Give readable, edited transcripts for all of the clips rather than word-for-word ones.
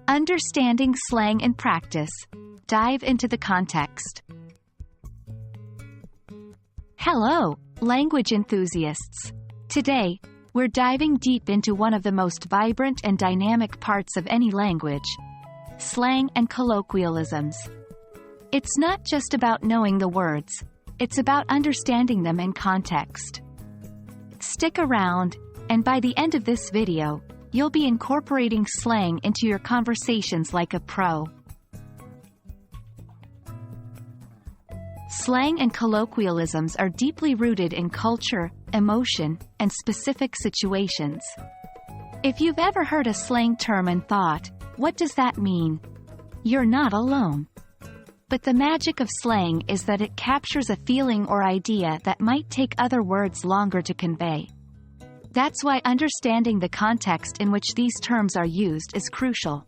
Understanding slang in practice. Dive into the context. Hello, language enthusiasts. Today, we're diving deep into one of the most vibrant and dynamic parts of any language: slang and colloquialisms. It's not just about knowing the words, it's about understanding them in context. Stick around, and by the end of this video, you'll be incorporating slang into your conversations like a pro. Slang and colloquialisms are deeply rooted in culture, emotion, and specific situations. If you've ever heard a slang term and thought, "What does that mean?" You're not alone. But the magic of slang is that it captures a feeling or idea that might take other words longer to convey. That's why understanding the context in which these terms are used is crucial.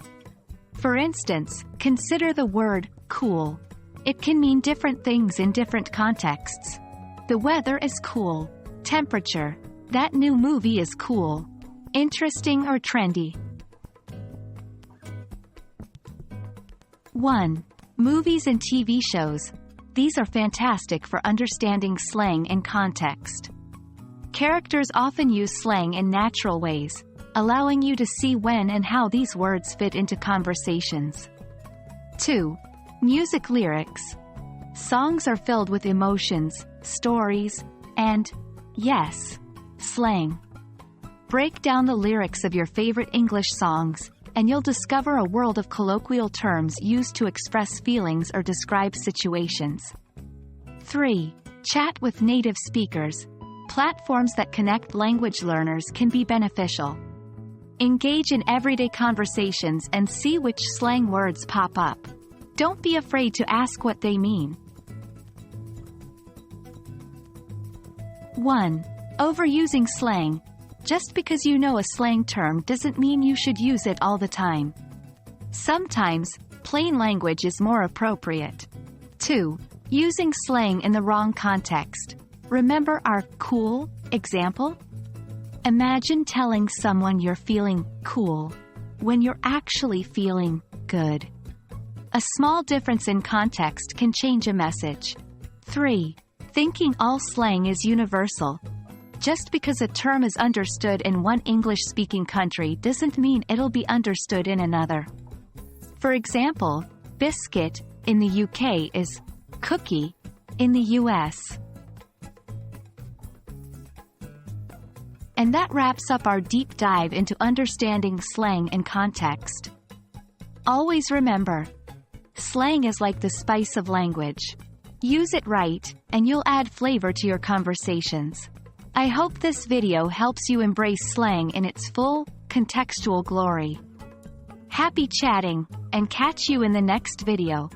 For instance, consider the word cool. It can mean different things in different contexts. The weather is cool. Temperature. That new movie is cool. Interesting or trendy. 1. Movies and TV shows. These are fantastic for understanding slang in context. Characters often use slang in natural ways, allowing you to see when and how these words fit into conversations. 2. Music lyrics. Songs are filled with emotions, stories, and, yes, slang. Break down the lyrics of your favorite English songs, and you'll discover a world of colloquial terms used to express feelings or describe situations. 3. Chat with native speakers. Platforms that connect language learners can be beneficial. Engage in everyday conversations and see which slang words pop up. Don't be afraid to ask what they mean. 1. Overusing slang. Just because you know a slang term doesn't mean you should use it all the time. Sometimes, plain language is more appropriate. 2. Using slang in the wrong context. Remember our cool example? Imagine telling someone you're feeling cool when you're actually feeling good. A small difference in context can change a message. 3. Thinking all slang is universal. Just because a term is understood in one English-speaking country doesn't mean it'll be understood in another. For example, biscuit in the UK is cookie in the US. And that wraps up our deep dive into understanding slang and context. Always remember, slang is like the spice of language. Use it right, and you'll add flavor to your conversations. I hope this video helps you embrace slang in its full, contextual glory. Happy chatting, and catch you in the next video.